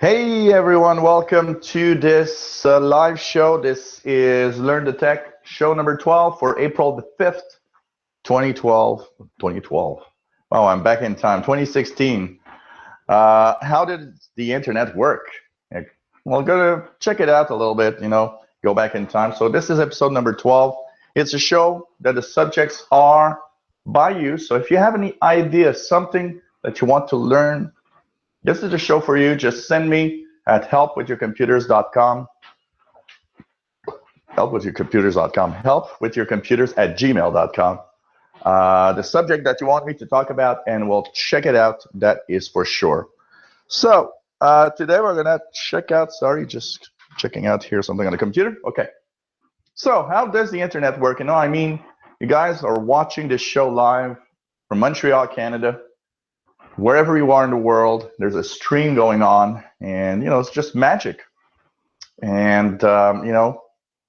Hey everyone, welcome to this live show. This is Learn the Tech, show number 12 for April the 5th, 2012. 2012. Wow, I'm back in time. 2016. How did the internet work? Well, go to check it out a little bit, go back in time. So this is episode number 12. It's a show that the subjects are by you. So if you have any idea, something that you want to learn, this is a show for you. Just send me at helpwithyourcomputers.com. Helpwithyourcomputers.com. Helpwithyourcomputers@gmail.com. The subject that you want me to talk about, and we'll check it out. That is for sure. So today we're gonna check out. Sorry, just checking out here something on the computer. Okay. So how does the internet work? You guys are watching this show live from Montreal, Canada. Wherever you are in the world, there's a stream going on, and it's just magic. And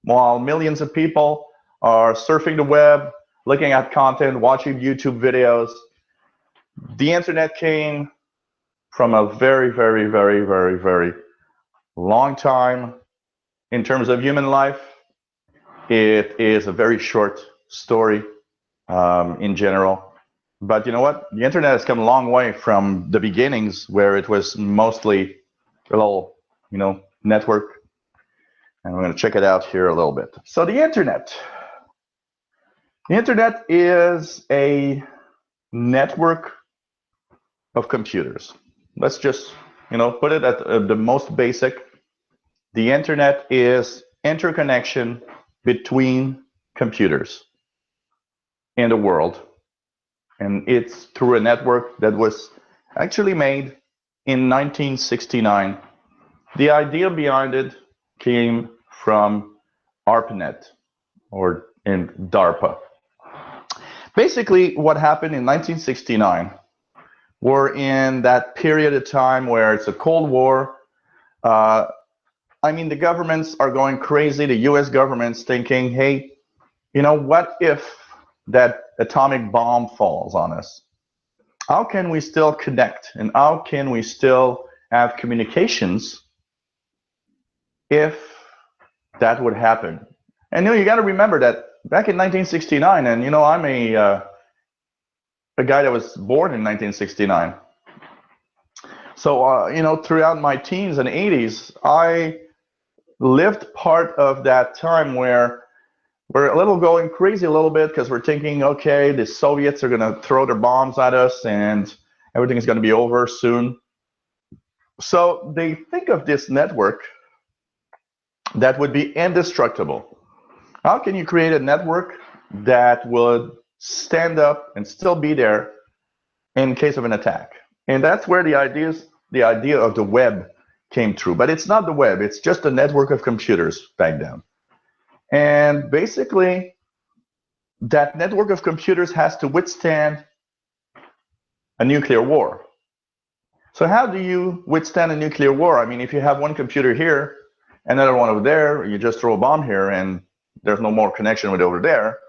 while millions of people are surfing the web, looking at content, watching YouTube videos, the internet came from a very, very, very, very, very long time. In terms of human life, it is a very short story in general. But you know what? The internet has come a long way from the beginnings, where it was mostly a little, network. And we're going to check it out here a little bit. So the internet is a network of computers. Let's just, put it at the most basic. The internet is interconnection between computers in the world. And it's through a network that was actually made in 1969. The idea behind it came from ARPANET, or in DARPA. Basically, what happened in 1969, we're in that period of time where it's a Cold War. The governments are going crazy. The US government's thinking, hey, what if that atomic bomb falls on us? How can we still connect, and how can we still have communications if that would happen? And you got to remember that back in 1969, and I'm a guy that was born in 1969. So throughout my teens and 80s, I lived part of that time where we're a little going crazy a little bit, because we're thinking, okay, the Soviets are going to throw their bombs at us and everything is going to be over soon. So they think of this network that would be indestructible. How can you create a network that would stand up and still be there in case of an attack? And that's where the idea of the web came through. But it's not the web, it's just a network of computers back then. And basically, that network of computers has to withstand a nuclear war. So how do you withstand a nuclear war? If you have one computer here, another one over there, you just throw a bomb here and there's no more connection with over there.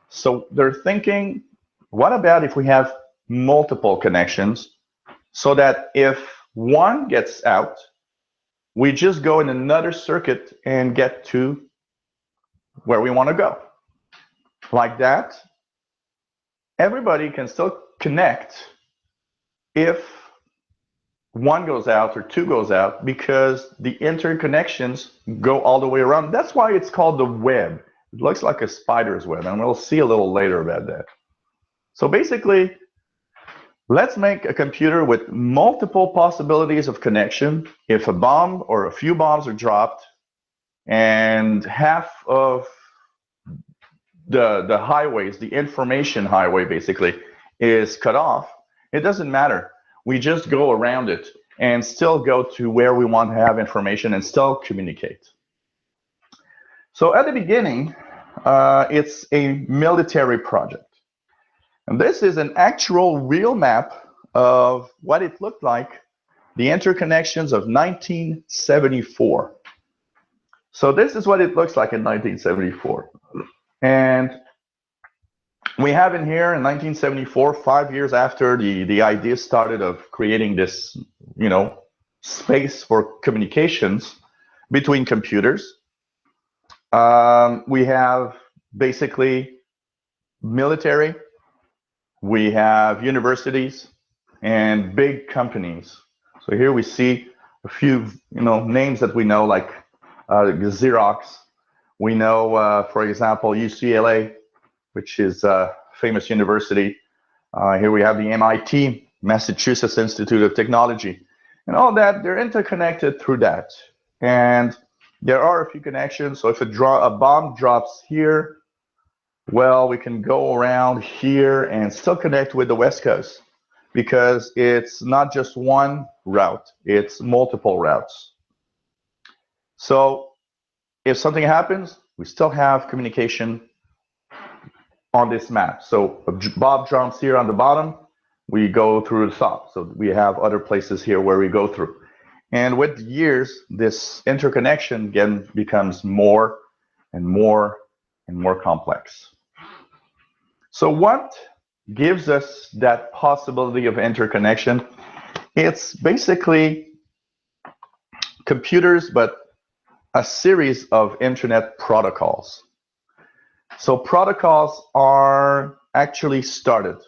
So they're thinking, what about if we have multiple connections, so that if one gets out, we just go in another circuit and get to where we want to go. Like that, everybody can still connect if one goes out or two goes out, because the interconnections go all the way around. That's why it's called the web. It looks like a spider's web, and we'll see a little later about that. So basically, let's make a computer with multiple possibilities of connection. If a bomb or a few bombs are dropped and half of the highways, the information highway basically, is cut off, it doesn't matter. We just go around it and still go to where we want to have information and still communicate. So at the beginning, it's a military project. And this is an actual real map of what it looked like, the interconnections of 1974. So this is what it looks like in 1974. And we have in here in 1974, 5 years after the idea started of creating this, space for communications between computers. We have basically military, we have universities, and big companies. So here we see a few, names that we know, like Xerox. We know, for example, UCLA, which is a famous university. Here we have the MIT, Massachusetts Institute of Technology, and all that. They're interconnected through that, and there are a few connections. So if a bomb drops here, well, we can go around here and still connect with the West Coast, because it's not just one route, it's multiple routes. So if something happens, we still have communication on this map. So if Bob jumps here on the bottom, we go through the top. So we have other places here where we go through. And with years, this interconnection again becomes more and more and more complex. So what gives us that possibility of interconnection? It's basically computers, but a series of internet protocols. So protocols are actually started.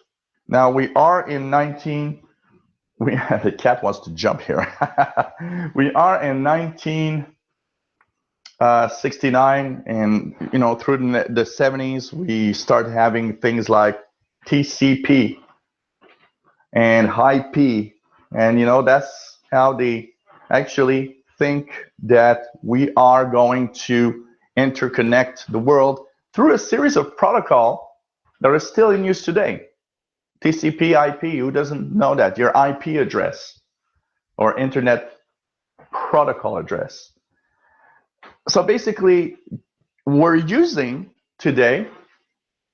Now we are in the cat wants to jump here. We are in 1969, and through the 70s, we start having things like TCP and IP, and that's how they actually think that we are going to interconnect the world through a series of protocols that are still in use today. TCP, IP, who doesn't know that? Your IP address or internet protocol address. So basically, we're using today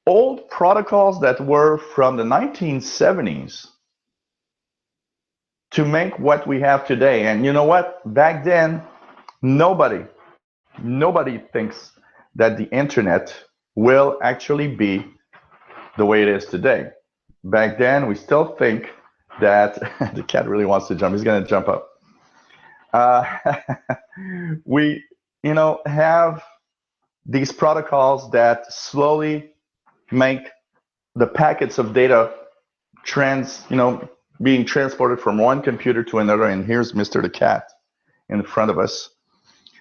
old protocols that were from the 1970s to make what we have today. And you know what? Back then, nobody thinks that the internet will actually be the way it is today. Back then, we still think that the cat really wants to jump. He's going to jump up. We, have these protocols that slowly make the packets of data being transported from one computer to another. And here's Mr. the Cat in front of us.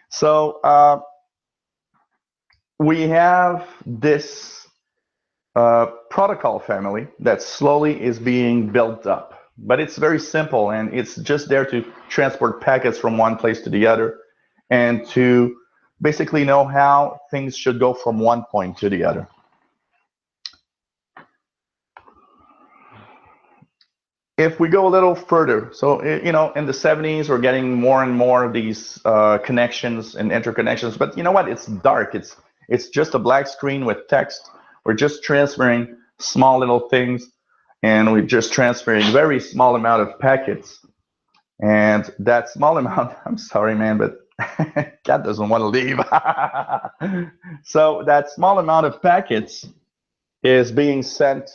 So we have this protocol family that slowly is being built up, but it's very simple, and it's just there to transport packets from one place to the other and to basically know how things should go from one point to the other. If we go a little further, so in the 70s, we're getting more and more of these connections and interconnections, but you know what? It's dark. It's just a black screen with text. We're just transferring small little things, and we're just transferring very small amount of packets. And that small amount, I'm sorry, man, but cat doesn't want to leave. So that small amount of packets is being sent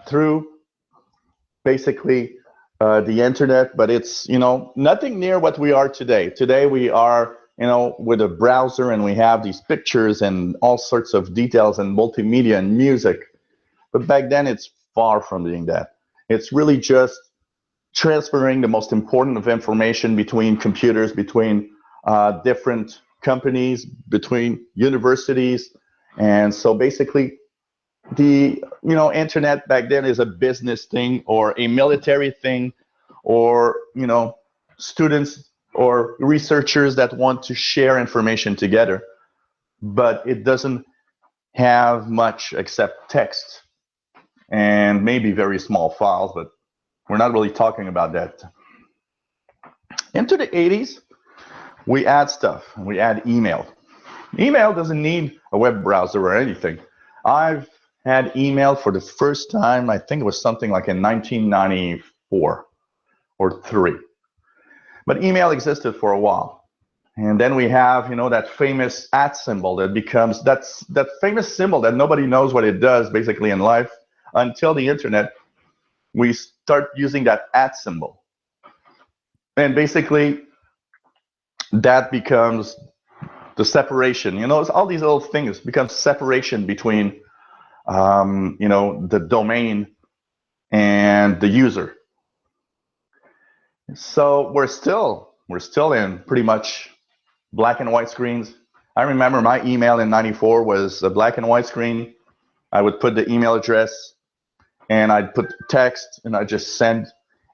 through basically the internet, but it's nothing near what we are today. Today we are with a browser, and we have these pictures and all sorts of details and multimedia and music. But back then, it's far from being that. It's really just transferring the most important of information between computers, between different companies, between universities. And so basically, the internet back then is a business thing or a military thing, or students or researchers that want to share information together, but it doesn't have much except text and maybe very small files, but we're not really talking about that. Into the 80s, we add stuff. We add email. Email doesn't need a web browser or anything. I've had email for the first time, I think it was something like in 1994 or 3. But email existed for a while. And then we have, that famous @ symbol that becomes, that famous symbol that nobody knows what it does basically in life until the internet. We start using that @ symbol. And basically, that becomes the separation. You know, it's all these little things become separation between, you know, the domain and the user. So we're still in pretty much black and white screens. I remember my email in '94 was a black and white screen. I would put the email address and I'd put text and I'd just send,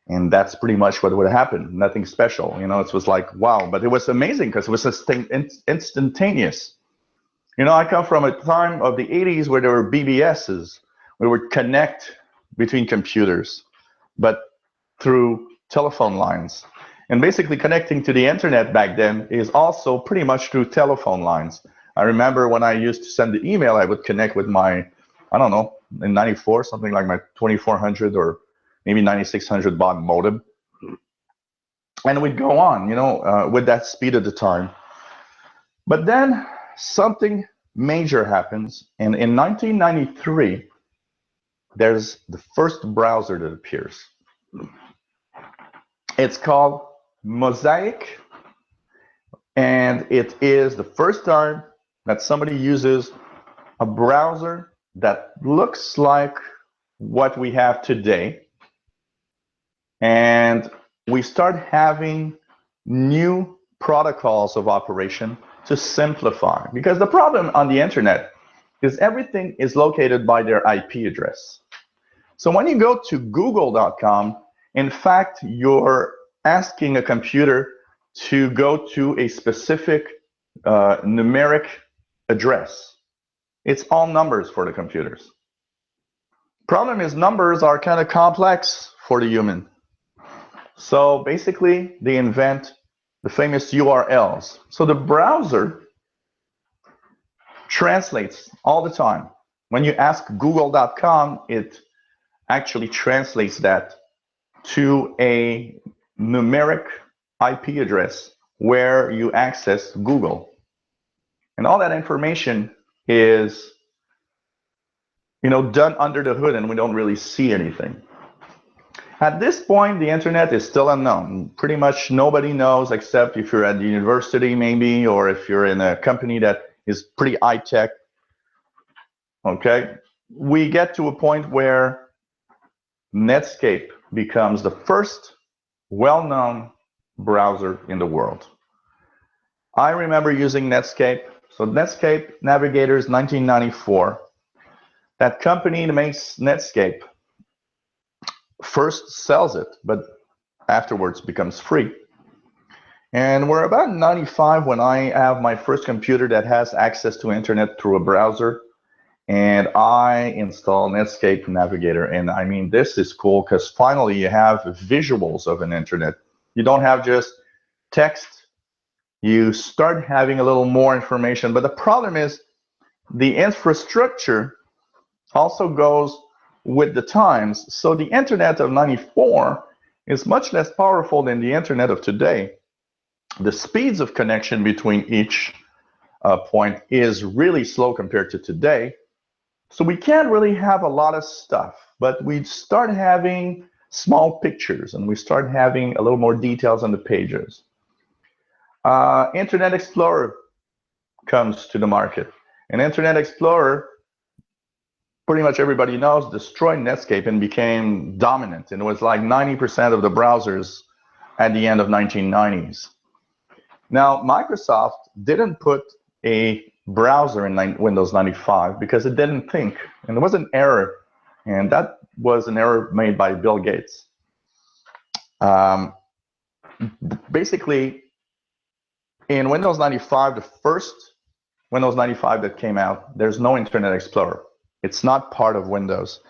and that's pretty much what would happen. Nothing special, you know. It was like, wow, but it was amazing because it was instantaneous. You know, I come from a time of the '80s where there were BBSs. We would connect between computers, but through telephone lines. And basically connecting to the internet back then is also pretty much through telephone lines. I remember when I used to send the email, I would connect with my, I don't know, in '94, something like my 2400 or maybe 9600 baud modem. And we'd go on, you know, with that speed at the time. But then something major happens. And in 1993, there's the first browser that appears. It's called Mosaic, and it is the first time that somebody uses a browser that looks like what we have today. And we start having new protocols of operation to simplify. Because the problem on the internet is everything is located by their IP address. So when you go to google.com, in fact, you're asking a computer to go to a specific numeric address. It's all numbers for the computers. Problem is numbers are kind of complex for the human. So basically, they invent the famous URLs. So the browser translates all the time. When you ask google.com, it actually translates that to a numeric IP address where you access Google. And all that information is, you know, done under the hood, and we don't really see anything. At this point, the internet is still unknown. Pretty much nobody knows, except if you're at the university maybe, or if you're in a company that is pretty high-tech. Okay, we get to a point where Netscape becomes the first well-known browser in the world. I remember using Netscape. So Netscape Navigators 1994. That company that makes Netscape first sells it, but afterwards becomes free. And we're about 95 when I have my first computer that has access to internet through a browser, and I install Netscape Navigator. And I mean, this is cool because finally you have visuals of an internet. You don't have just text. You start having a little more information. But the problem is the infrastructure also goes with the times. So the internet of '94 is much less powerful than the internet of today. The speeds of connection between each point is really slow compared to today. So we can't really have a lot of stuff, but we start having small pictures and we start having a little more details on the pages. Internet Explorer comes to the market. And Internet Explorer, pretty much everybody knows, destroyed Netscape and became dominant. And it was like 90% of the browsers at the end of 1990s. Now, Microsoft didn't put a browser in Windows 95 because it didn't think. And there was an error. And that was an error made by Bill Gates. Basically, in Windows 95, the first Windows 95 that came out, there's no Internet Explorer. It's not part of Windows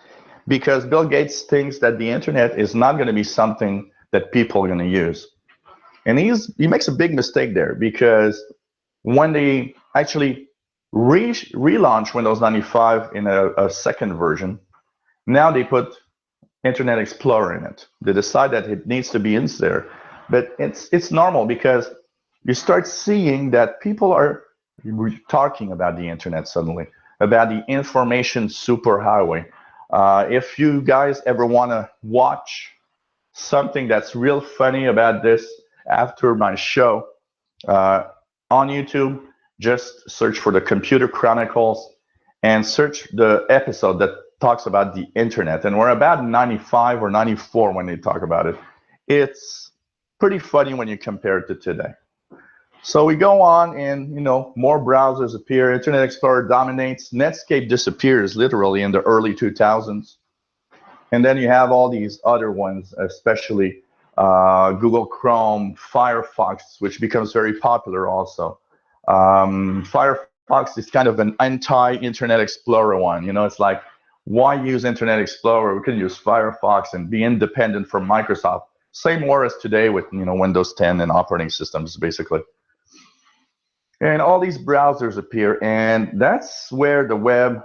because Bill Gates thinks that the internet is not going to be something that people are going to use. And he makes a big mistake there because when they actually relaunch Windows 95 in a second version, now they put Internet Explorer in it. They decide that it needs to be in there. But it's normal because you start seeing that people are talking about the internet suddenly, about the information superhighway. If you guys ever want to watch something that's real funny about this, after my show on YouTube. Just search for the Computer Chronicles and search the episode that talks about the internet. And we're about 95 or 94 when they talk about it. It's pretty funny when you compare it to today. So we go on and, more browsers appear. Internet Explorer dominates. Netscape disappears literally in the early 2000s. And then you have all these other ones, especially Google Chrome, Firefox, which becomes very popular also. Firefox is kind of an anti-Internet Explorer one. It's like, why use Internet Explorer? We can use Firefox and be independent from Microsoft. Same more as today with Windows 10 and operating systems, basically. And all these browsers appear, and that's where the web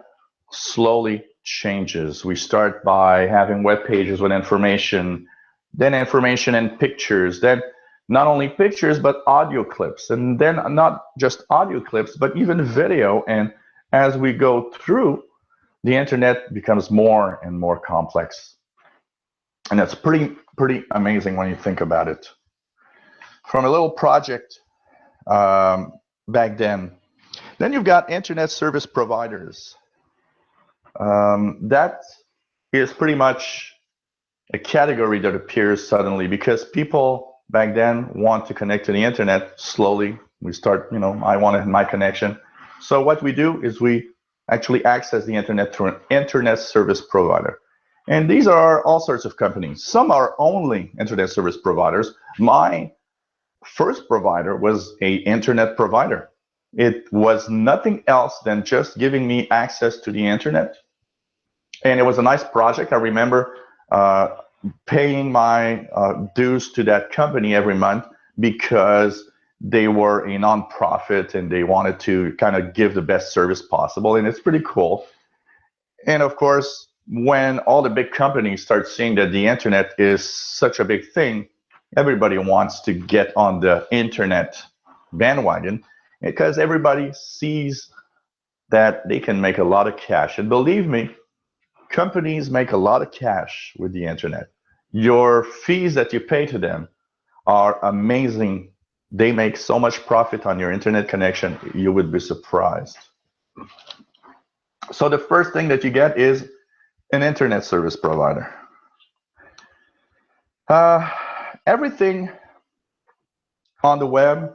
slowly changes. We start by having web pages with information, then information and pictures, then not only pictures, but audio clips, and then not just audio clips, but even video. And as we go through, the internet becomes more and more complex. And that's pretty amazing when you think about it. From a little project back then you've got internet service providers. That is pretty much a category that appears suddenly because people back then want to connect to the internet slowly. We start, I wanted my connection. So what we do is we actually access the internet through an internet service provider. And these are all sorts of companies. Some are only internet service providers. My first provider was an internet provider. It was nothing else than just giving me access to the internet. And it was a nice project. I remember paying my dues to that company every month because they were a nonprofit and they wanted to kind of give the best service possible. And it's pretty cool. And of course, when all the big companies start seeing that the internet is such a big thing, everybody wants to get on the internet bandwagon because everybody sees that they can make a lot of cash. And believe me, companies make a lot of cash with the internet. Your fees that you pay to them are amazing. They make so much profit on your internet connection, you would be surprised. So the first thing that you get is an internet service provider. Everything on the web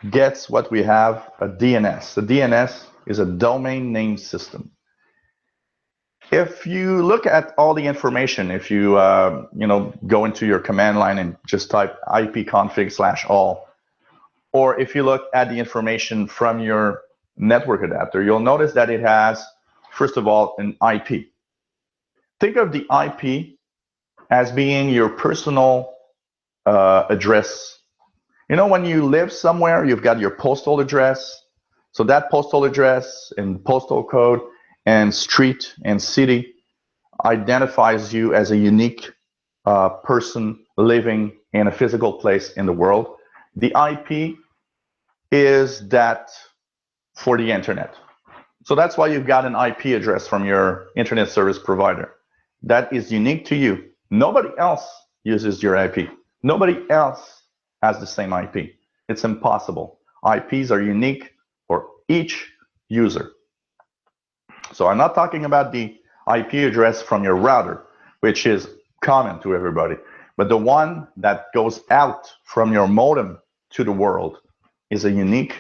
gets what we have, a DNS. A DNS is a domain name system. If you look at all the information, if you go into your command line and just type ipconfig/all, or if you look at the information from your network adapter, you'll notice that it has, first of all, an IP. Think of the IP as being your personal address. When you live somewhere, you've got your postal address. So that postal address and postal code and street and city identifies you as a unique person living in a physical place in the world. The IP is that for the internet. So that's why you've got an IP address from your internet service provider. That is unique to you. Nobody else uses your IP. Nobody else has the same IP. It's impossible. IPs are unique for each user. So I'm not talking about the IP address from your router, which is common to everybody, but the one that goes out from your modem to the world is a unique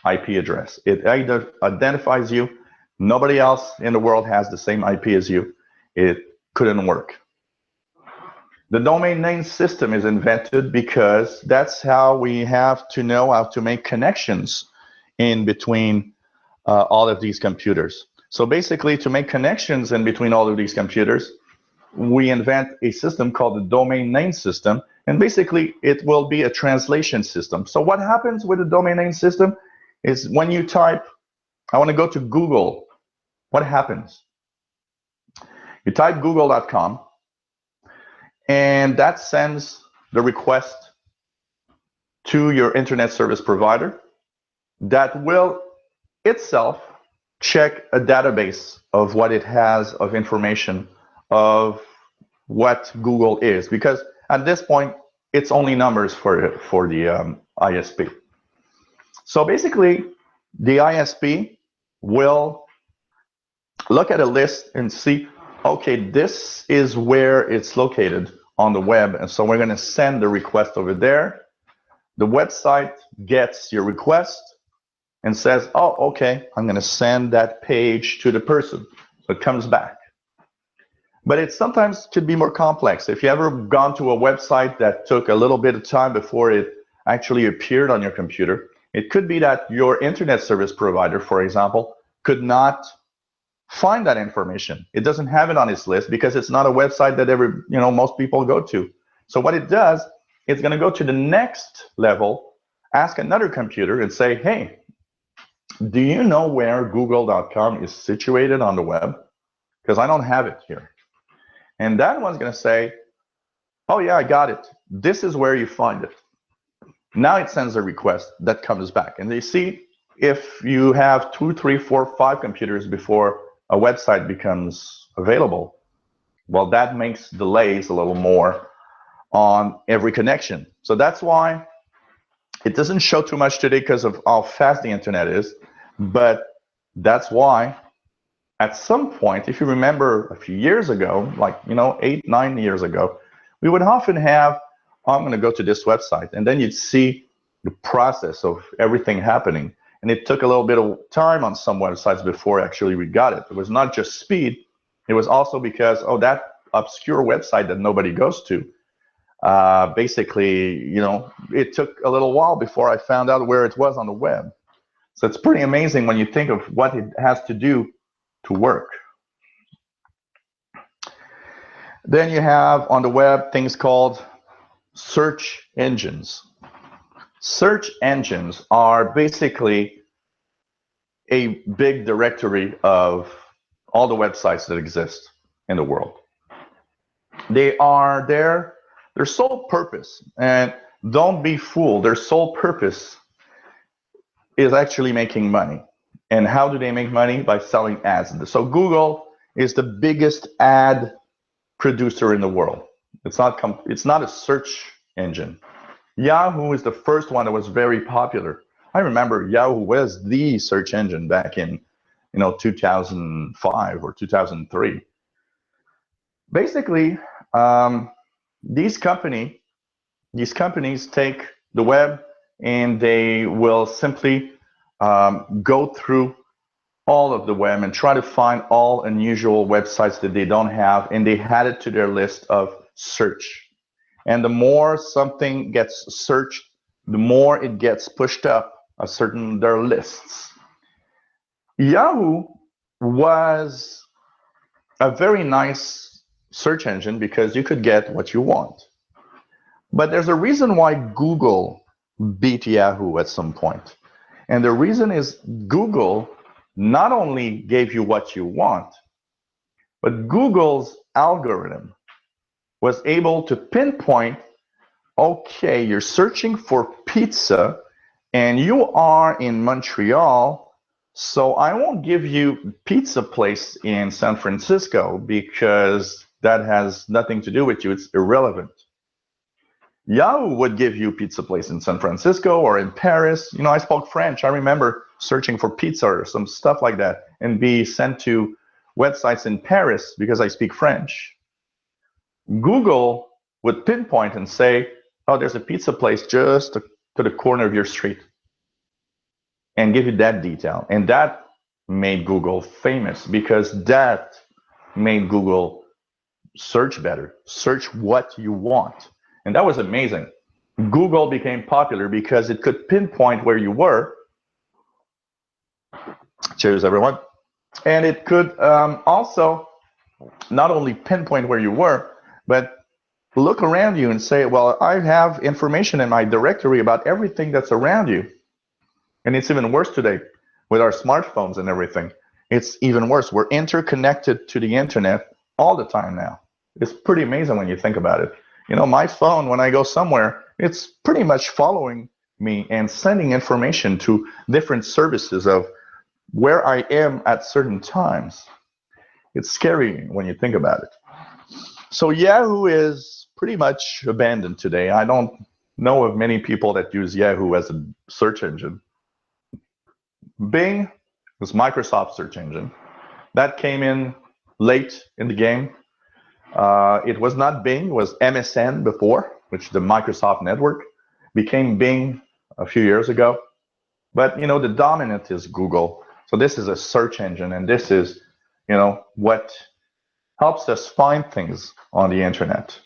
IP address. It either identifies you. Nobody else in the world has the same IP as you. It couldn't work. The domain name system is invented because that's how we have to know how to make connections in between all of these computers. So basically, to make connections in between all of these computers, we invent a system called the domain name system, and basically it will be a translation system. So what happens with the domain name system is when you type, I want to go to Google, what happens? You type google.com, and that sends the request to your internet service provider that will itself check a database of what it has of information of what Google is. Because at this point, it's only numbers for the ISP. So basically, the ISP will look at a list and see, okay, this is where it's located on the web, and so we're going to send the request over there. The website gets your request and says, oh, okay, I'm going to send that page to the person. So it comes back. But it sometimes could be more complex. If you ever gone to a website that took a little bit of time before it actually appeared on your computer, it could be that your internet service provider, for example, could not find that information. It doesn't have it on its list because it's not a website that most people go to. So what it does, it's going to go to the next level, ask another computer and say, hey, do you know where google.com is situated on the web? Because I don't have it here. And that one's going to say, oh yeah, I got it. This is where you find it. Now it sends a request that comes back. And they see if you have 2, 3, 4, 5 computers before a website becomes available, well, that makes delays a little more on every connection. So that's why it doesn't show too much today because of how fast the internet is. But that's why at some point, if you remember a few years ago, like 8, 9 years ago, we would often have, oh, I'm going to go to this website, and then you'd see the process of everything happening. And it took a little bit of time on some websites before actually we got it. It was not just speed. It was also because, oh, that obscure website that nobody goes to, basically, it took a little while before I found out where it was on the web. So it's pretty amazing when you think of what it has to do to work. Then you have on the web things called search engines. Search engines are basically a big directory of all the websites that exist in the world. They are their sole purpose, and don't be fooled, their sole purpose is actually making money. And how do they make money? By selling ads. So Google is the biggest ad producer in the world. It's not a search engine. Yahoo is the first one that was very popular. I remember Yahoo was the search engine back in 2005 or 2003. Basically, these companies take the web and they will simply go through all of the web and try to find all unusual websites that they don't have, and they add it to their list of search. And the more something gets searched, the more it gets pushed up their lists. Yahoo was a very nice search engine because you could get what you want. But there's a reason why Google beat Yahoo at some point. And the reason is Google not only gave you what you want, but Google's algorithm was able to pinpoint, okay, you're searching for pizza and you are in Montreal, so I won't give you pizza place in San Francisco because that has nothing to do with you. It's irrelevant. Yahoo would give you pizza place in San Francisco or in Paris. I spoke French. I remember searching for pizza or some stuff like that and be sent to websites in Paris because I speak French. Google would pinpoint and say, oh, there's a pizza place just to the corner of your street, and give you that detail. And that made Google famous because that made Google search better, search what you want. And that was amazing. Google became popular because it could pinpoint where you were. Cheers, everyone. And it could also not only pinpoint where you were, but look around you and say, well, I have information in my directory about everything that's around you. And it's even worse today with our smartphones and everything. It's even worse. We're interconnected to the internet all the time now. It's pretty amazing when you think about it. My phone, when I go somewhere, it's pretty much following me and sending information to different services of where I am at certain times. It's scary when you think about it. So Yahoo is pretty much abandoned today. I don't know of many people that use Yahoo as a search engine. Bing was Microsoft's search engine. That came in late in the game. It was not Bing, it was MSN before, which the Microsoft network became Bing a few years ago. But, you know, the dominant is Google. So this is a search engine, and this is, you know, what helps us find things on the internet.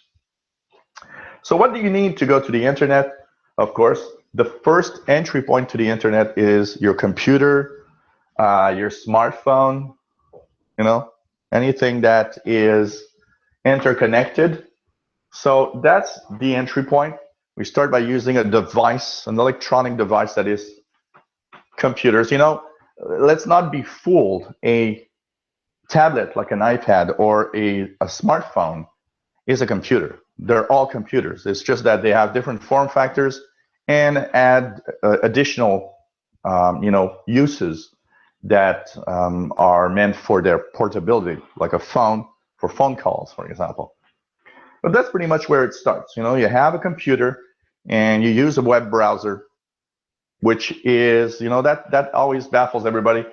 So what do you need to go to the internet? Of course, the first entry point to the internet is your computer, your smartphone, you know, anything that is interconnected. So that's the entry point. We start by using a device, an electronic device that is computers. You know, let's not be fooled. A tablet like an iPad or a smartphone is a computer. They're all computers. It's just that they have different form factors and add additional, you know, uses that are meant for their portability, like a phone for phone calls, for example. But that's pretty much where it starts. You know, you have a computer and you use a web browser, which is, you know, that always baffles everybody.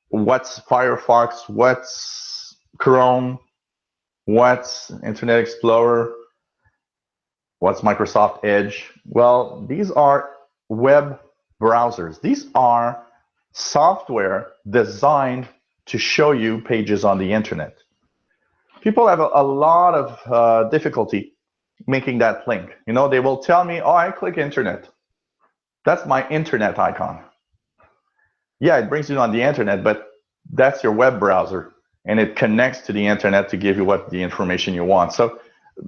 What's Firefox? What's Chrome? What's Internet Explorer? What's Microsoft Edge? Well, these are web browsers. These are software designed to show you pages on the internet. People have a lot of difficulty making that link. You know, they will tell me, oh, I click internet. That's my internet icon. Yeah, it brings you on the internet, but that's your web browser, and it connects to the internet to give you what the information you want. So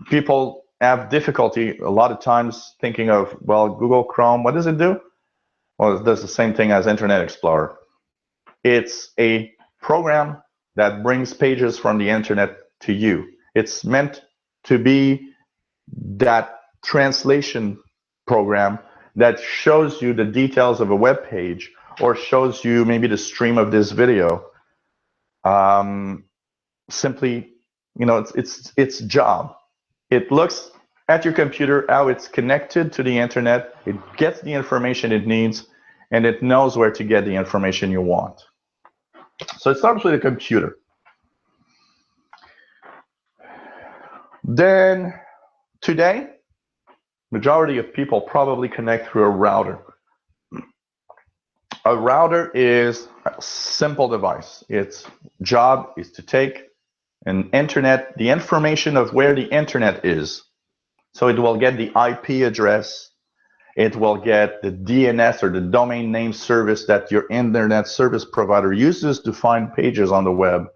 people have difficulty a lot of times thinking of, well, Google Chrome, what does it do? Well, it does the same thing as Internet Explorer. It's a program that brings pages from the internet to you. It's meant to be that translation program that shows you the details of a web page or shows you maybe the stream of this video. Simply, you know, its job. It looks at your computer, how it's connected to the internet, it gets the information it needs, and it knows where to get the information you want. So it starts with a computer. Then today, majority of people probably connect through a router. A router is a simple device. Its job is to take an internet, the information of where the internet is. So it will get the IP address, it will get the DNS or the domain name service that your internet service provider uses to find pages on the web.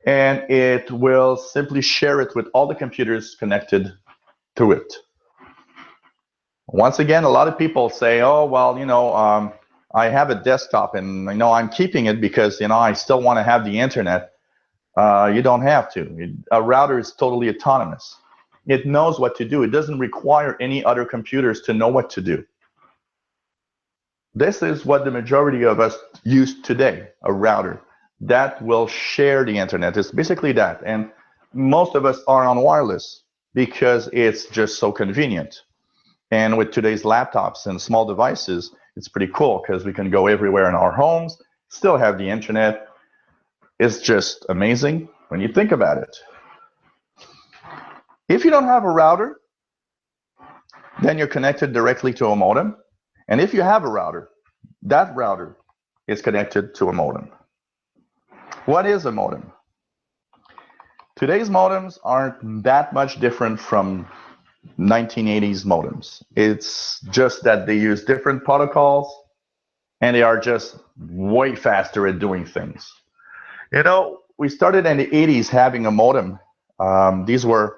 And it will simply share it with all the computers connected to it. Once again, a lot of people say, oh, well, you know, I have a desktop and, you know, I'm keeping it because, you know, I still want to have the internet. You don't have to. A router is totally autonomous. It knows what to do. It doesn't require any other computers to know what to do. This is what the majority of us use today, a router that will share the internet. It's basically that. And most of us are on wireless because it's just so convenient. And with today's laptops and small devices, it's pretty cool because we can go everywhere in our homes, still have the internet. It's just amazing when you think about it. If you don't have a router, then you're connected directly to a modem. And if you have a router, that router is connected to a modem. What is a modem? Today's modems aren't that much different from 1980s modems. It's just that they use different protocols and they are just way faster at doing things. You know, we started in the 80s having a modem. These were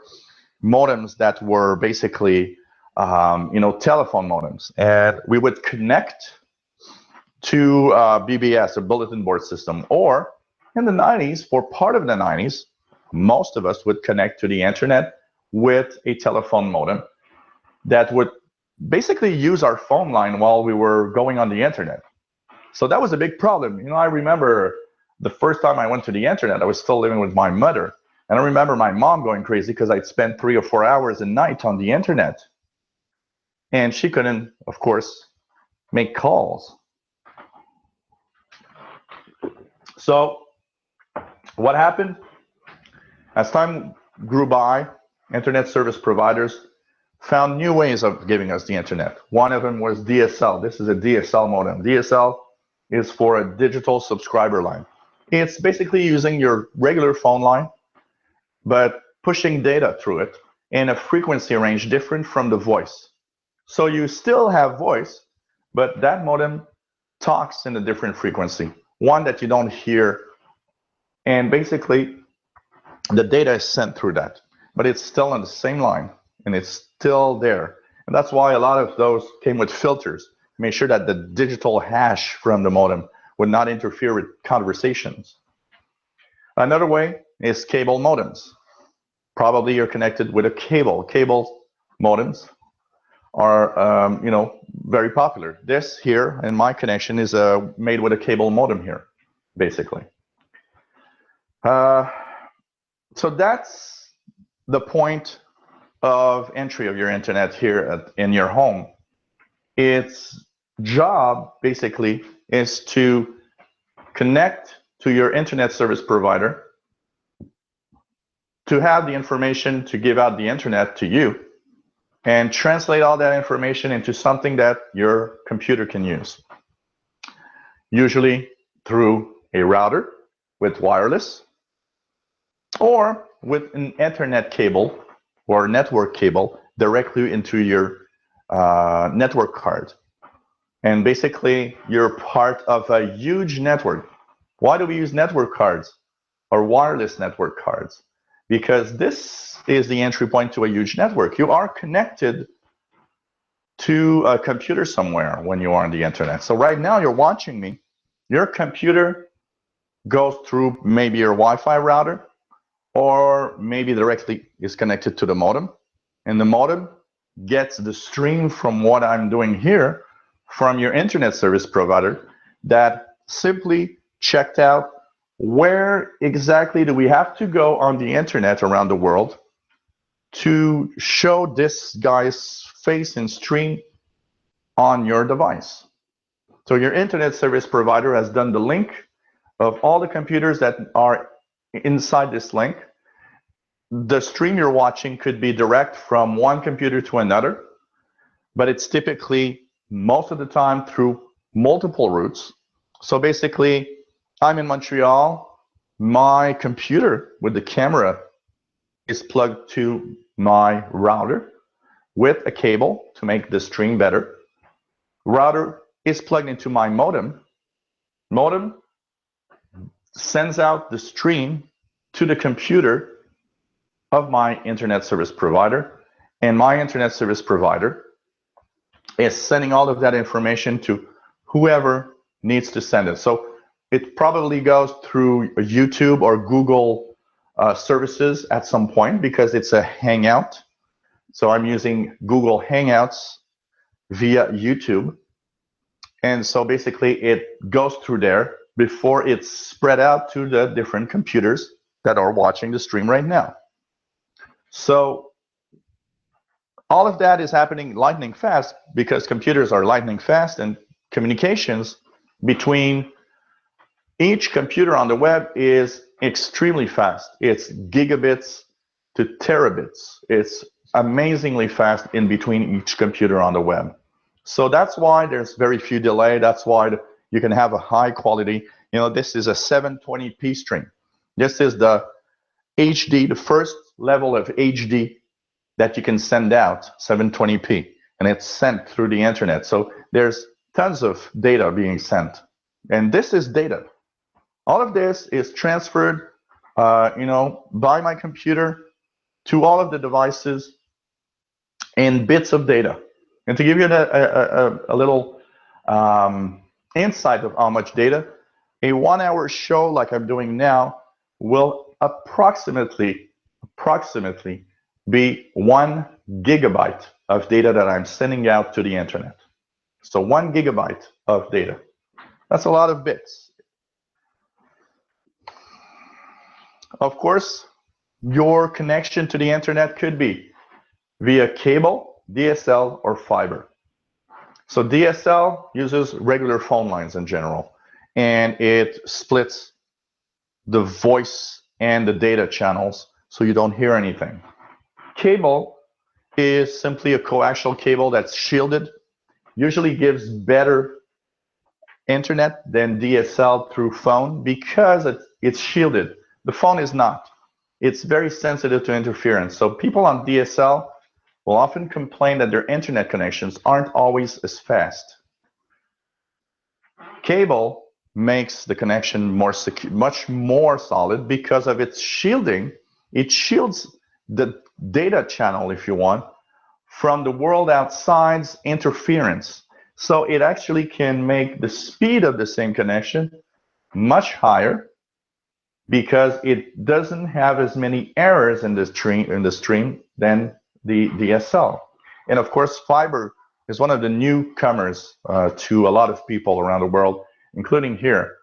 modems that were basically, you know, telephone modems. And we would connect to BBS, a bulletin board system. Or in the 90s, for part of the 90s, most of us would connect to the internet with a telephone modem that would basically use our phone line while we were going on the internet. So that was a big problem. You know, I remember the first time I went to the internet, I was still living with my mother. And I remember my mom going crazy because I'd spend 3 or 4 hours a night on the internet. And she couldn't, of course, make calls. So what happened? As time grew by, internet service providers found new ways of giving us the internet. One of them was DSL. This is a DSL modem. DSL is for a digital subscriber line. It's basically using your regular phone line, but pushing data through it in a frequency range different from the voice. So you still have voice, but that modem talks in a different frequency, one that you don't hear. And basically, the data is sent through that, but it's still on the same line, and it's still there. And that's why a lot of those came with filters to make sure that the digital hash from the modem would not interfere with conversations. Another way is cable modems. Probably you're connected with a cable. Cable modems are, very popular. This here, in my connection, is made with a cable modem here, basically. So that's the point of entry of your internet here in your home. Its job, basically, is to connect to your internet service provider, to have the information to give out the internet to you, and translate all that information into something that your computer can use. Usually through a router with wireless, or with an Ethernet cable or network cable directly into your network card. And basically, you're part of a huge network. Why do we use network cards or wireless network cards? Because this is the entry point to a huge network. You are connected to a computer somewhere when you are on the internet. So right now, you're watching me. Your computer goes through maybe your Wi-Fi router, or maybe directly is connected to the modem. And the modem gets the stream from what I'm doing here from your internet service provider that simply checked out where exactly do we have to go on the internet around the world to show this guy's face and stream on your device. So your internet service provider has done the link of all the computers that are inside this link. The stream you're watching could be direct from one computer to another, but it's typically most of the time through multiple routes. So basically, I'm in Montreal, my computer with the camera is plugged to my router with a cable to make the stream better. Router is plugged into my modem. Modem sends out the stream to the computer of my internet service provider, and my internet service provider is sending all of that information to whoever needs to send it. So it probably goes through YouTube or Google services at some point because it's a Hangout. So I'm using Google Hangouts via YouTube. And so basically it goes through there before it's spread out to the different computers that are watching the stream right now. So all of that is happening lightning fast because computers are lightning fast, and communications between each computer on the web is extremely fast. It's gigabits to terabits. It's amazingly fast in between each computer on the web. So that's why there's very few delay. That's why you can have a high quality. This is a 720p stream. This is the HD, the first level of HD that you can send out, 720p, and it's sent through the internet. So there's tons of data being sent, and this is data. All of this is transferred, by my computer to all of the devices in bits of data. And to give you a little insight of how much data, a 1 hour show like I'm doing now will approximately be 1 gigabyte of data that I'm sending out to the internet. So 1 gigabyte of data. That's a lot of bits. Of course, your connection to the internet could be via cable, DSL, or fiber. So DSL uses regular phone lines in general, and it splits the voice and the data channels so you don't hear anything. Cable is simply a coaxial cable that's shielded, usually gives better internet than DSL through phone because it's shielded. The phone is not. It's very sensitive to interference. So people on DSL will often complain that their internet connections aren't always as fast. Cable makes the connection more secure, much more solid because of its shielding. It shields the data channel, if you want, from the world outside's interference. So it actually can make the speed of the same connection much higher because it doesn't have as many errors in the stream than the DSL. And of course, fiber is one of the newcomers to a lot of people around the world, including here.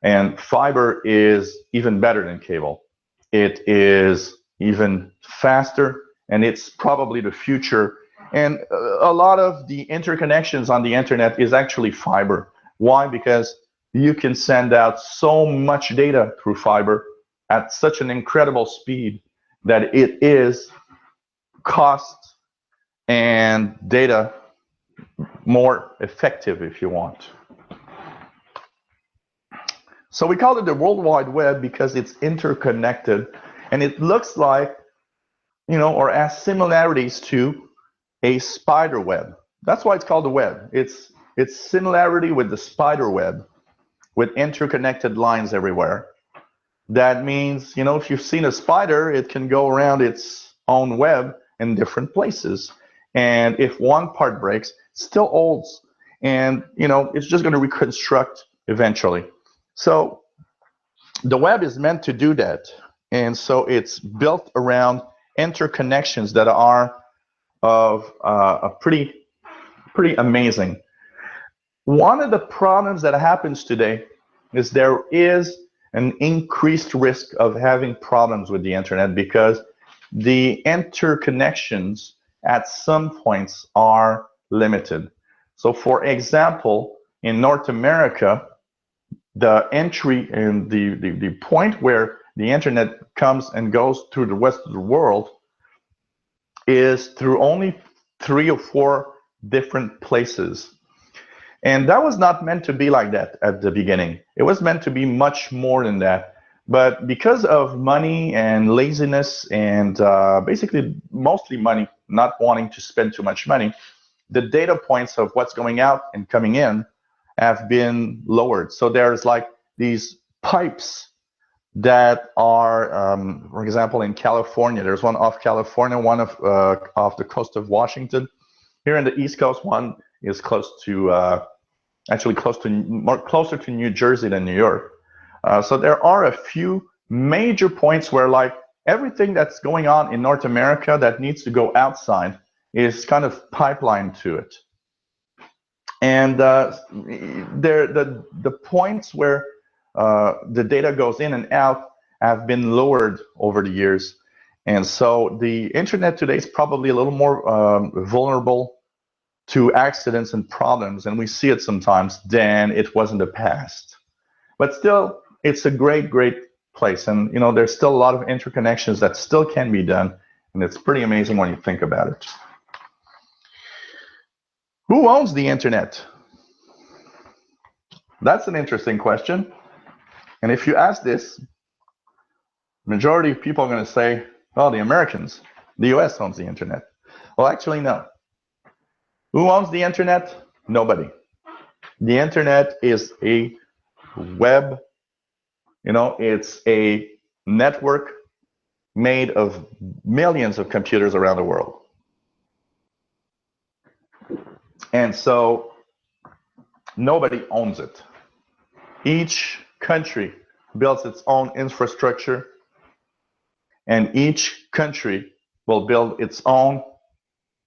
And fiber is even better than cable. It is even faster, and it's probably the future. And a lot of the interconnections on the internet is actually fiber. Why? Because you can send out so much data through fiber at such an incredible speed that it is cost and data more effective, if you want. So we call it the World Wide Web because it's interconnected, and it looks like, or has similarities to a spider web. That's why it's called the web. It's similarity with the spider web, with interconnected lines everywhere. That means, if you've seen a spider, it can go around its own web in different places. And if one part breaks, it still holds. And, it's just going to reconstruct eventually. So the web is meant to do that. And so it's built around interconnections that are of pretty amazing. One of the problems that happens today is there is an increased risk of having problems with the internet because the interconnections at some points are limited. So for example, in North America, the entry and the point where the internet comes and goes through the rest of the world is through only 3 or 4 different places. And that was not meant to be like that at the beginning. It was meant to be much more than that. But because of money and laziness and basically mostly money, not wanting to spend too much money, the data points of what's going out and coming in have been lowered. So there's like these pipes that are, for example, in California. There's one off California, one off the coast of Washington. Here in the East Coast, one is close to, actually closer to New Jersey than New York. So there are a few major points where like everything that's going on in North America that needs to go outside is kind of pipelined to it. And the points where the data goes in and out have been lowered over the years. And so the internet today is probably a little more vulnerable to accidents and problems, and we see it sometimes, than it was in the past. But still, it's a great place. And there's still a lot of interconnections that still can be done, and it's pretty amazing when you think about it. Who owns the internet? That's an interesting question. And if you ask this, majority of people are going to say, well, the Americans, the US owns the internet. Well, actually, no. Who owns the internet? Nobody. The internet is a web, it's a network made of millions of computers around the world. And so nobody owns it. Each country builds its own infrastructure, and each country will build its own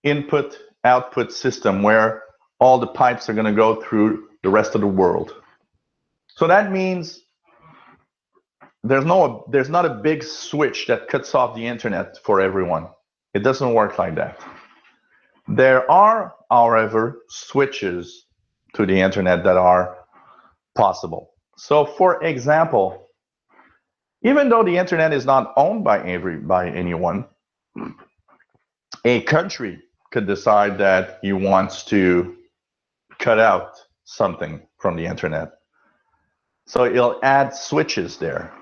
input-output system where all the pipes are going to go through the rest of the world. So that means there's not a big switch that cuts off the internet for everyone. It doesn't work like that. There are, however, switches to the internet that are possible. So, for example, even though the internet is not owned by anyone, a country could decide that he wants to cut out something from the internet. So it'll add switches there.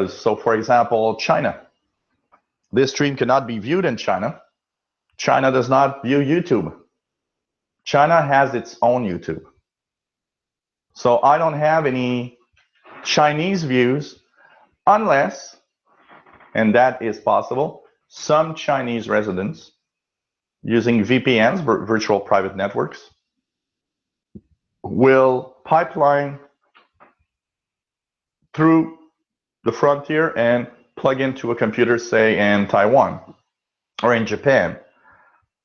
So for example, China. This stream cannot be viewed in China. China does not view YouTube. China has its own YouTube. So I don't have any Chinese views unless, and that is possible, some Chinese residents using VPNs, virtual private networks, will pipeline through the frontier and plug into a computer, say in Taiwan or in Japan,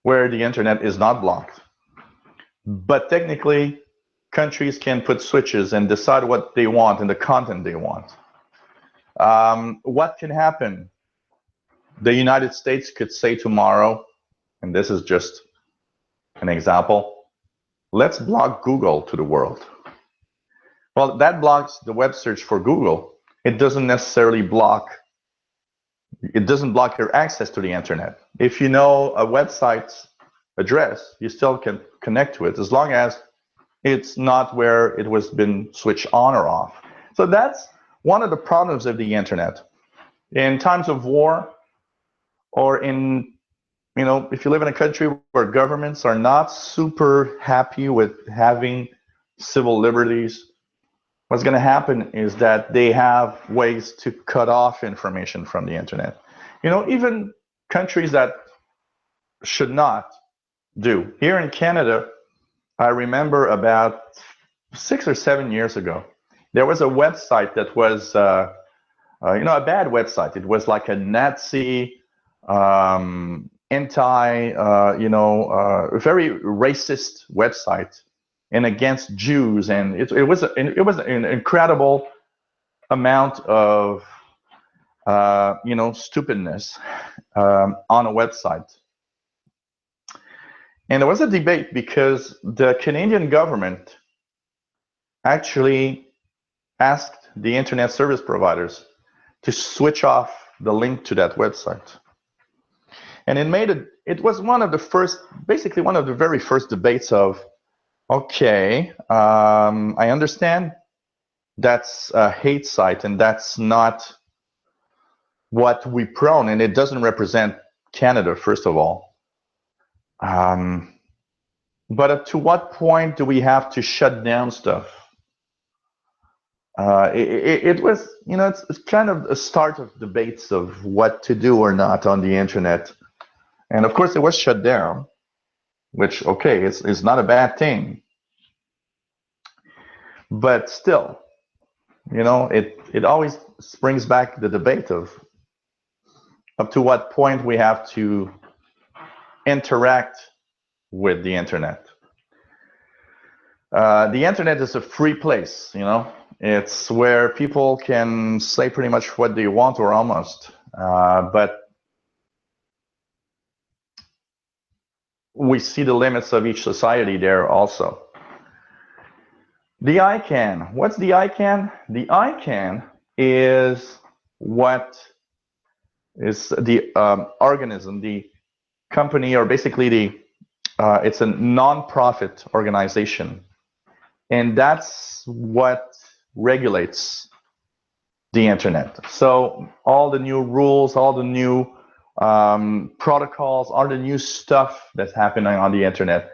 where the internet is not blocked. But technically, countries can put switches and decide what they want and the content they want. What can happen? The United States could say tomorrow, and this is just an example, let's block Google to the world. Well, that blocks the web search for Google. It doesn't necessarily block your access to the internet. If you know a website's address, you still can connect to it as long as it's not where it was been switched on or off. So that's one of the problems of the internet. In times of war, or in, if you live in a country where governments are not super happy with having civil liberties, what's going to happen is that they have ways to cut off information from the internet. Even countries that should not do. Here in Canada, I remember about 6 or 7 years ago, there was a website that was, a bad website. It was like a Nazi, anti, very racist website, and against Jews, and it was an incredible amount of stupidness on a website. And there was a debate because the Canadian government actually asked the internet service providers to switch off the link to that website. And it was one of the very first debates of, okay, I understand that's a hate site and that's not what we prone, and it doesn't represent Canada, first of all. But to what point do we have to shut down stuff? It was, it's kind of a start of debates of what to do or not on the internet. And of course, it was shut down, which, okay, it's not a bad thing. But still, it always brings back the debate of up to what point we have to interact with the internet. The internet is a free place, It's where people can say pretty much what they want, or almost. But we see the limits of each society there also. The ICANN. What's the ICANN? The ICANN is what is the organism, the company, or basically it's a non-profit organization. And that's what regulates the internet. So all the new rules, all the new protocols, all the new stuff that's happening on the internet.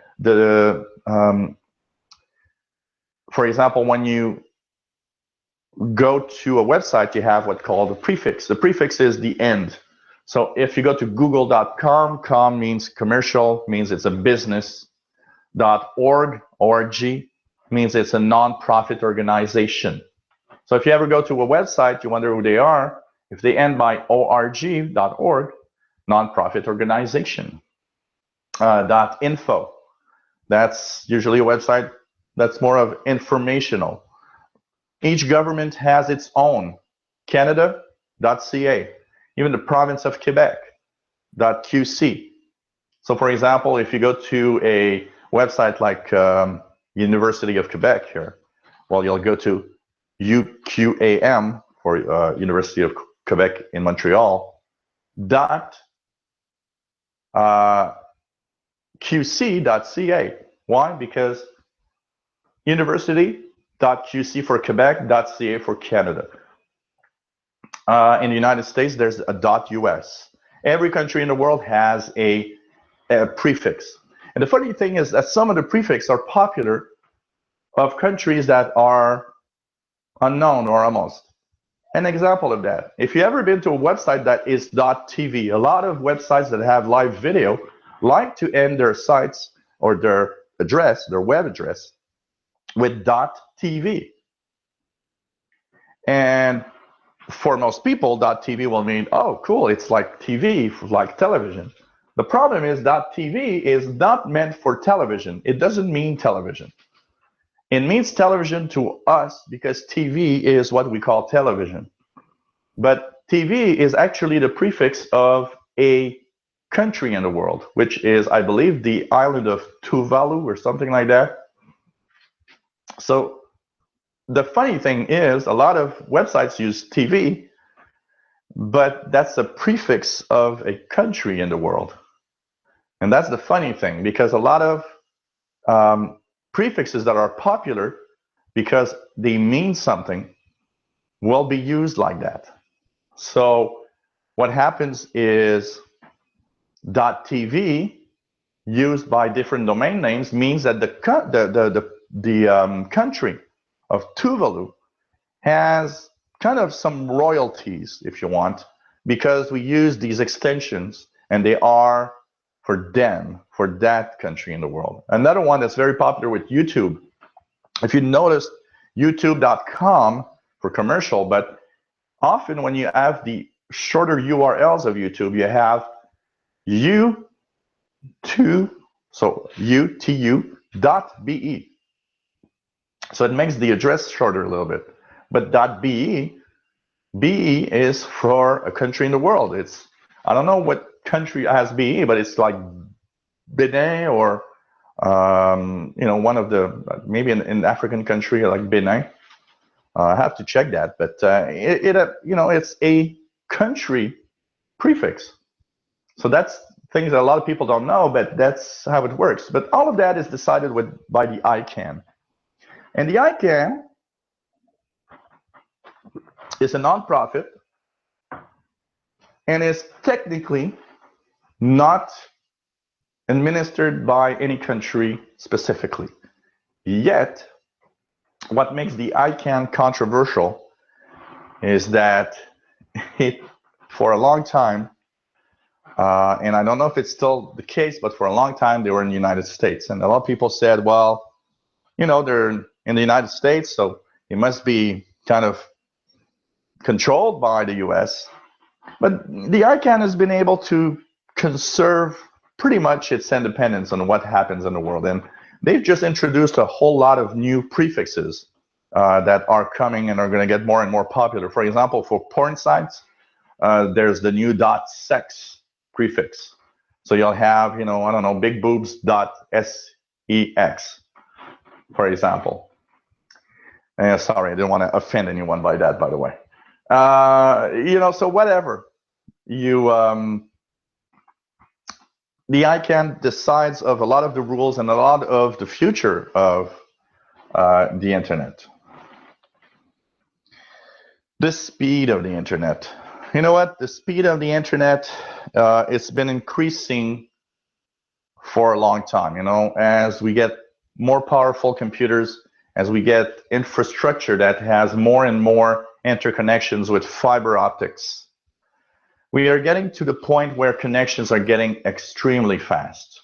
For example, when you go to a website, you have what's called a prefix. The prefix is the end. So if you go to google.com, com means commercial, means it's a business. .org, org, means it's a non-profit organization. So if you ever go to a website, you wonder who they are. If they end by org.org, non-profit organization. .info, that's usually a website that's more of informational. Each government has its own Canada.ca, even the province of Quebec.qc. So for example, if you go to a website like University of Quebec here, well, you'll go to UQAM for University of Quebec in Montreal, qc.ca. Why? Because university.qc for Quebec.ca for Canada. In the United States, there's a .us. Every country in the world has a prefix. And the funny thing is that some of the prefixes are popular of countries that are unknown or almost. An example of that, if you've ever been to a website that is .tv, a lot of websites that have live video like to end their sites or their address, their web address, with .tv. And for most people, .tv will mean, oh, cool, it's like TV, like television. The problem is .tv is not meant for television. It doesn't mean television. It means television to us because TV is what we call television. But TV is actually the prefix of a country in the world, which is, I believe, the island of Tuvalu or something like that. So the funny thing is, a lot of websites use TV, but that's a prefix of a country in the world. And that's the funny thing, because a lot of prefixes that are popular because they mean something will be used like that. So what happens is .tv used by different domain names means that the country of Tuvalu has kind of some royalties, if you want, because we use these extensions and they are for them, for that country in the world. Another one that's very popular with YouTube, if you notice, youtube.com for commercial, but often when you have the shorter URLs of YouTube, you have utu.be. So it makes the address shorter a little bit. But .be is for a country in the world. It's, I don't know what country has BE, but it's like Benin or one of the, maybe an African country like Benin. I have to check that, but it's a country prefix. So that's things that a lot of people don't know, but that's how it works. But all of that is decided by the ICANN. And the ICANN is a nonprofit and is technically not administered by any country specifically. Yet, what makes the ICANN controversial is that it, for a long time, and I don't know if it's still the case, but for a long time they were in the United States. And a lot of people said, well, they're in the United States, so it must be kind of controlled by the US. But the ICANN has been able to conserve pretty much its independence on what happens in the world. And they've just introduced a whole lot of new prefixes that are coming and are going to get more and more popular. For example, for porn sites, there's the new .sex prefix. So you'll have, I don't know, big boobs .sex, for example. Sorry, I didn't want to offend anyone by that, by the way. So whatever. The ICANN decides of a lot of the rules and a lot of the future of the internet. The speed of the internet. You know what? The speed of the internet, it's been increasing for a long time. As we get more powerful computers, as we get infrastructure that has more and more interconnections with fiber optics, we are getting to the point where connections are getting extremely fast.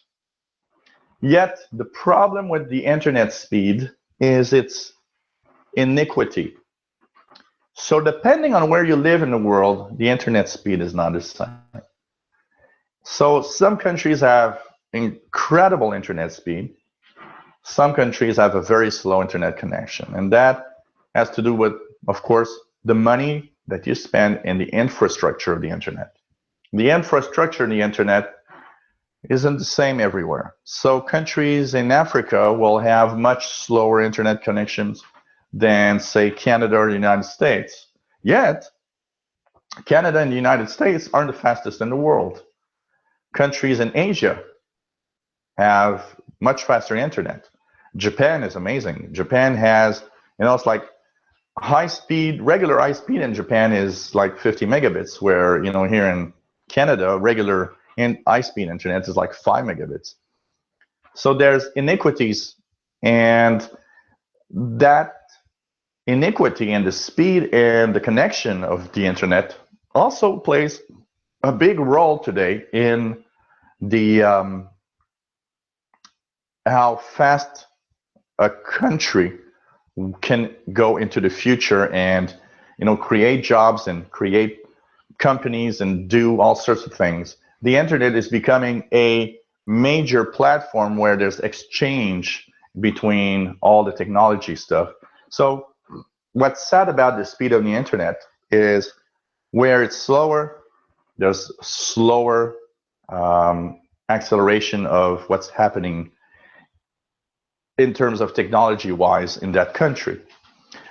Yet, the problem with the internet speed is its iniquity. So depending on where you live in the world, the internet speed is not the same. So some countries have incredible internet speed. Some countries have a very slow internet connection. And that has to do with, of course, the money that you spend in the infrastructure of the internet. The infrastructure of the internet isn't the same everywhere. So countries in Africa will have much slower internet connections than, say, Canada or the United States. Yet, Canada and the United States aren't the fastest in the world. Countries in Asia have much faster internet. Japan is amazing. Japan has, it's like high speed, regular high speed in Japan is like 50 megabits, where, here in Canada, regular and high speed internet is like 5 megabits. So there's inequities, and that inequity in the speed and the connection of the internet also plays a big role today in the how fast a country can go into the future and create jobs and create companies and do all sorts of things. The internet is becoming a major platform where there's exchange between all the technology stuff. So what's sad about the speed of the internet is where it's slower, there's slower acceleration of what's happening in terms of technology-wise in that country.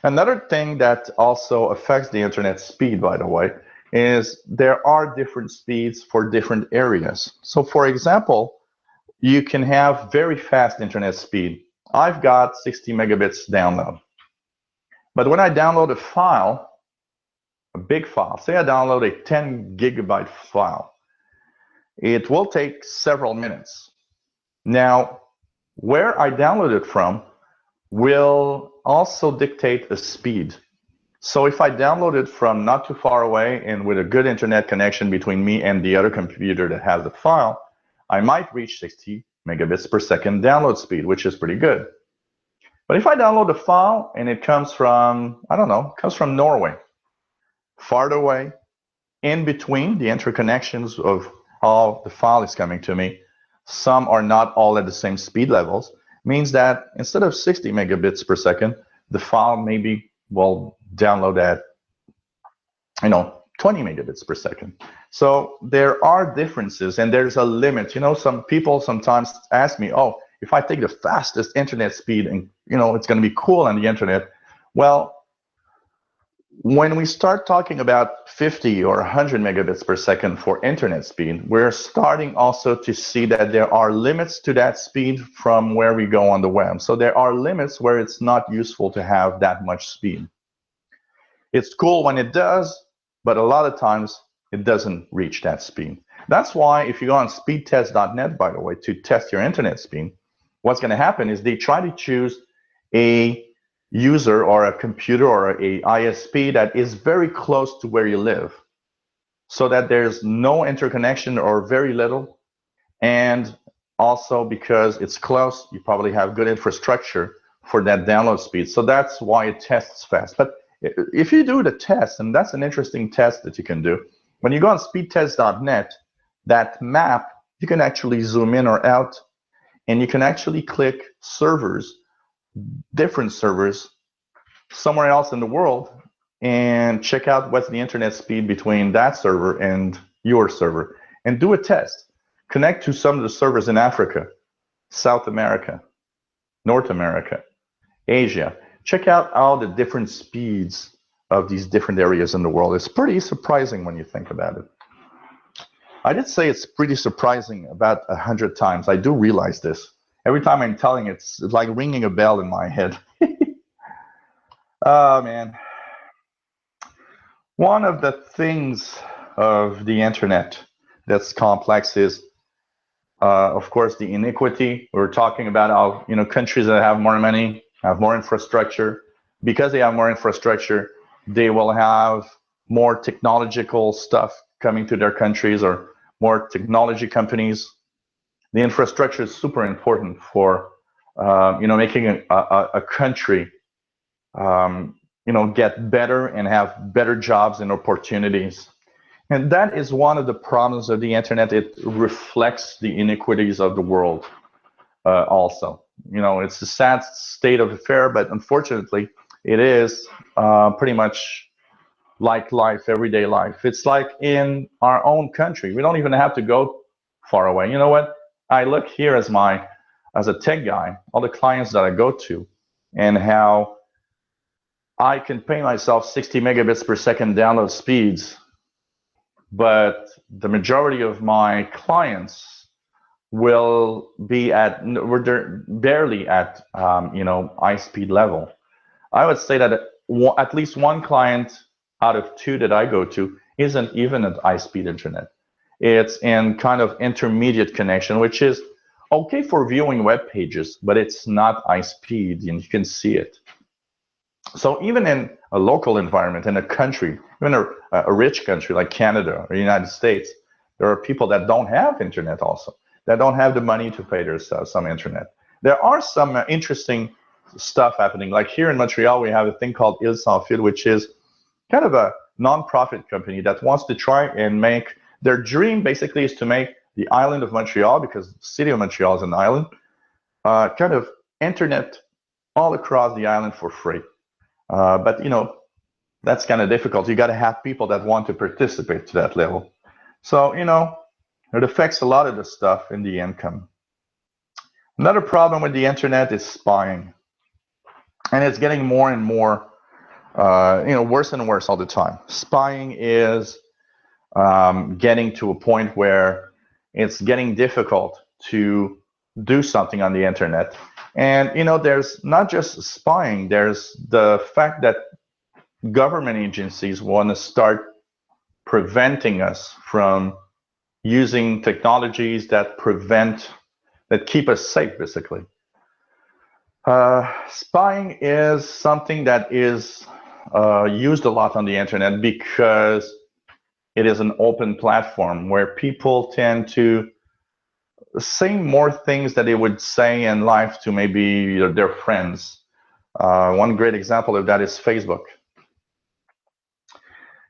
Another thing that also affects the internet speed, by the way, is there are different speeds for different areas. So for example, you can have very fast internet speed. I've got 60 megabits download. But when I download a file, a big file, say I download a 10 gigabyte file, it will take several minutes. Now, where I download it from will also dictate the speed. So if I download it from not too far away and with a good internet connection between me and the other computer that has the file, I might reach 60 megabits per second download speed, which is pretty good. But if I download a file and it comes from, comes from Norway, far away, in between the interconnections of how the file is coming to me, some are not all at the same speed levels, means that instead of 60 megabits per second, the file maybe will download at 20 megabits per second. So there are differences, and there's a limit. Some people sometimes ask me, oh, if I take the fastest internet speed and it's going to be cool on the internet. Well, when we start talking about 50 or 100 megabits per second for internet speed, we're starting also to see that there are limits to that speed from where we go on the web. So there are limits where it's not useful to have that much speed. It's cool when it does, but a lot of times it doesn't reach that speed. That's why if you go on speedtest.net, by the way, to test your internet speed, what's going to happen is they try to choose a user or a computer or a ISP that is very close to where you live, so that there's no interconnection or very little. And also because it's close, you probably have good infrastructure for that download speed. So that's why it tests fast. But if you do the test, and that's an interesting test that you can do, when you go on speedtest.net, that map, you can actually zoom in or out, and you can actually click servers, different servers, somewhere else in the world, and check out what's the internet speed between that server and your server, and do a test. Connect to some of the servers in Africa, South America, North America, Asia. Check out all the different speeds of these different areas in the world. It's pretty surprising when you think about it. I did say it's pretty surprising about 100 times. I do realize this. Every time I'm telling it, it's like ringing a bell in my head. Oh, man. One of the things of the internet that's complex is, of course, the inequity. We're talking about how, countries that have more money have more infrastructure. Because they have more infrastructure, they will have more technological stuff coming to their countries, or more technology companies. The infrastructure is super important for, making a country, get better and have better jobs and opportunities. And that is one of the problems of the internet. It reflects the inequities of the world also. It's a sad state of affair, but unfortunately, it is pretty much like life, everyday life. It's like in our own country. We don't even have to go far away. You know what? I look here as a tech guy, all the clients that I go to, and how I can pay myself 60 megabits per second download speeds, but the majority of my clients will be we're barely at high speed level. I would say that at least one client out of two that I go to isn't even at high speed internet. It's in kind of intermediate connection, which is okay for viewing web pages, but it's not high speed and you can see it. So even in a local environment, in a country, even a rich country like Canada or the United States, there are people that don't have internet also, that don't have the money to pay their some internet. There are some interesting stuff happening. Like here in Montreal, we have a thing called Îles Sans Fil, which is kind of a non-profit company that wants to try and make, their dream basically is to make the island of Montreal, because the city of Montreal is an island, kind of internet all across the island for free. But that's kind of difficult. You got to have people that want to participate to that level. So it affects a lot of the stuff in the income. Another problem with the internet is spying, and it's getting more and more worse and worse all the time. Spying is getting to a point where it's getting difficult to do something on the internet. And there's not just spying, there's the fact that government agencies want to start preventing us from using technologies that keep us safe, basically. Spying is something that is used a lot on the internet because it is an open platform where people tend to say more things that they would say in life to maybe their friends. One great example of that is Facebook.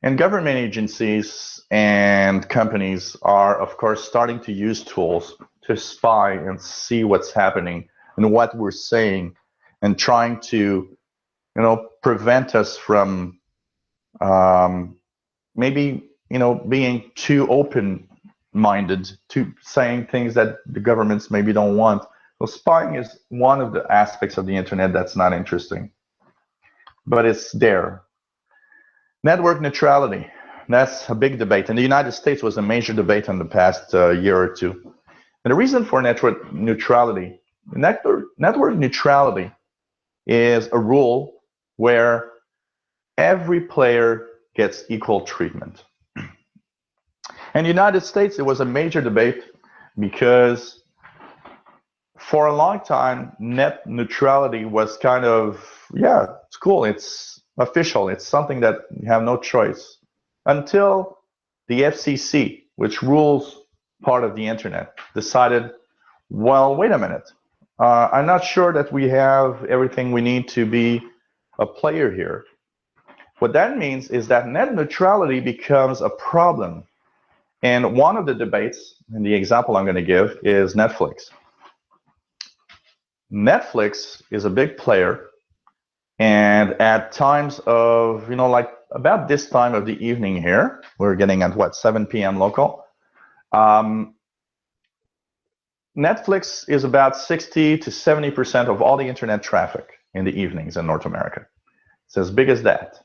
And government agencies and companies are, of course, starting to use tools to spy and see what's happening and what we're saying, and trying to, prevent us from maybe, being too open-minded to saying things that the governments maybe don't want. So spying is one of the aspects of the internet that's not interesting, but it's there. Network neutrality, that's a big debate. In the United States was a major debate in the past year or two. And the reason for network neutrality is a rule where every player gets equal treatment. In the United States, it was a major debate because for a long time, net neutrality was kind of, yeah, it's cool, it's official, it's something that you have no choice. Until the FCC, which rules part of the internet, decided, well, wait a minute. I'm not sure that we have everything we need to be a player here. What that means is that net neutrality becomes a problem. And one of the debates, and the example I'm going to give, is Netflix. Netflix is a big player, and at times of, like about this time of the evening here, we're getting at what, 7 p.m. local. Netflix is about 60 to 70% of all the internet traffic in the evenings in North America. It's as big as that.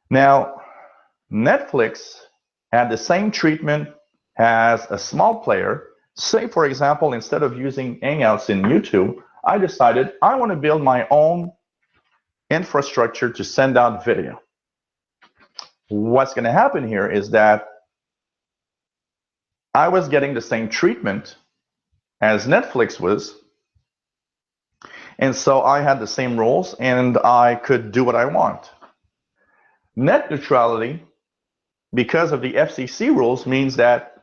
Now, Netflix had the same treatment as a small player. Say, for example, instead of using Hangouts in YouTube, I decided I want to build my own infrastructure to send out video. What's going to happen here is that I was getting the same treatment as Netflix was, and so I had the same rules and I could do what I want. Net neutrality, because of the FCC rules, means that,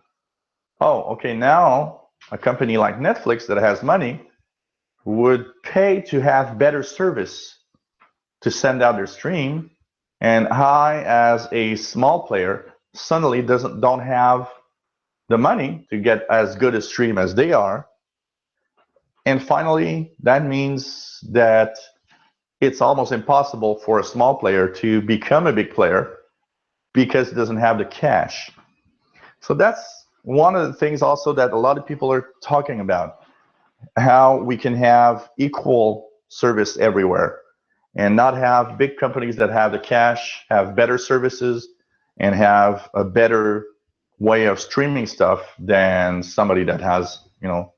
oh, okay, now a company like Netflix that has money would pay to have better service to send out their stream, and I, as a small player, suddenly don't have the money to get as good a stream as they are. And finally, that means that it's almost impossible for a small player to become a big player because it doesn't have the cash. So that's one of the things also that a lot of people are talking about, how we can have equal service everywhere and not have big companies that have the cash, have better services, and have a better way of streaming stuff than somebody that has, you know,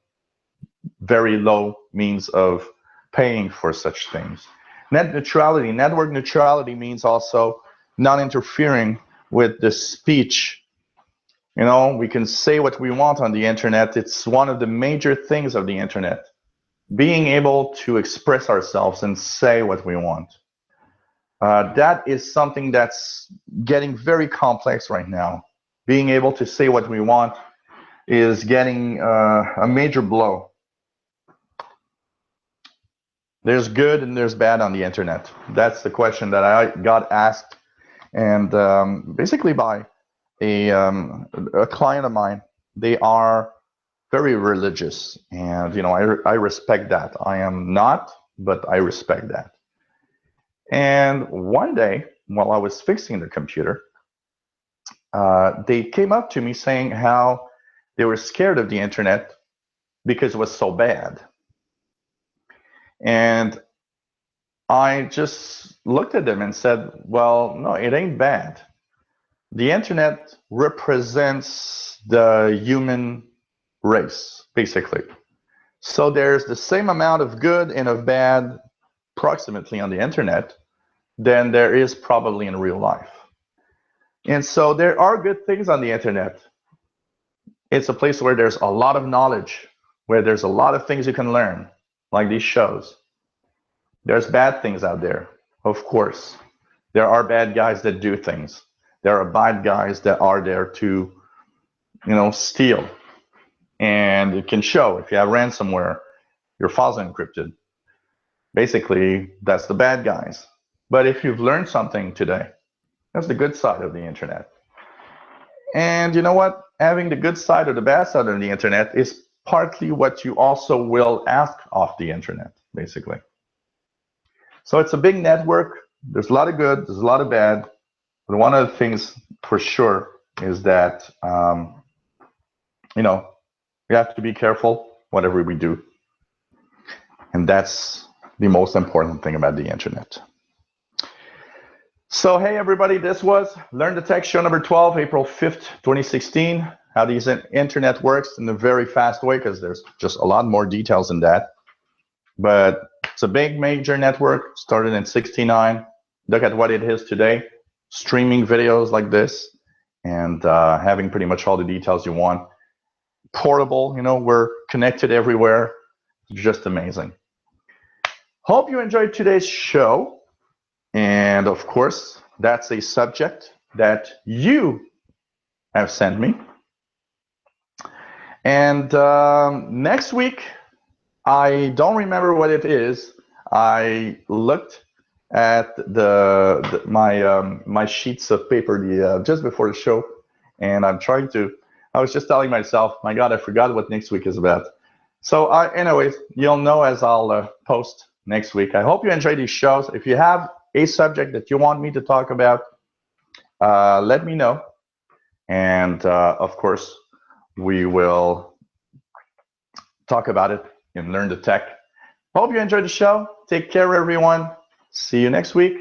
very low means of paying for such things. Net neutrality, network neutrality means also not interfering with the speech. You know, we can say what we want on the internet. It's one of the major things of the internet, being able to express ourselves and say what we want. That is something that's getting very complex right now. Being able to say what we want is getting a major blow. There's good and there's bad on the internet. That's the question that I got asked, and basically by a client of mine. They are very religious, and you know, I respect that. I am not, but I respect that. And one day, while I was fixing the computer, they came up to me saying how they were scared of the internet because it was so bad. And I just looked at them and said, well, no, it ain't bad. The internet represents the human race, basically. So there's the same amount of good and of bad approximately on the internet than there is probably in real life. And so there are good things on the internet. It's a place where there's a lot of knowledge, where there's a lot of things you can learn, like these shows. There's bad things out there, of course. There are bad guys that do things. There are bad guys that are there to, you know, steal. And it can show if you have ransomware, your files are encrypted. Basically, that's the bad guys. But if you've learned something today, that's the good side of the internet. And you know what? Having the good side or the bad side of the internet is partly what you also will ask off the internet, basically. So it's a big network. There's a lot of good, there's a lot of bad. But one of the things for sure is that, you know, we have to be careful whatever we do. And that's the most important thing about the internet. So, hey, everybody, this was Learn the Tech show number 12, April 5th, 2016. How the internet works in a very fast way, because there's just a lot more details in that. But it's a big, major network, started in '69. Look at what it is today. Streaming videos like this and having pretty much all the details you want. Portable, you know, we're connected everywhere. It's just amazing. Hope you enjoyed today's show. And of course, that's a subject that you have sent me. And next week, I don't remember what it is. I looked at my sheets of paper just before the show, and I was just telling myself, my God, I forgot what next week is about. So anyways, you'll know as I'll post next week. I hope you enjoy these shows. If you have a subject that you want me to talk about, let me know. And of course, we will talk about it and Learn the Tech. Hope you enjoyed the show. Take care, everyone. See you next week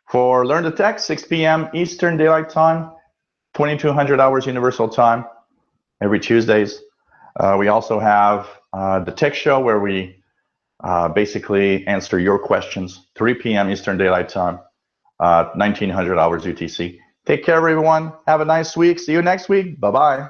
for Learn the Tech, 6 p.m. Eastern Daylight Time, 2200 hours Universal Time, every Tuesdays. We also have the Tech Show, where we basically answer your questions, 3 p.m. Eastern Daylight Time, 1900 hours UTC. Take care, everyone. Have a nice week. See you next week. Bye-bye.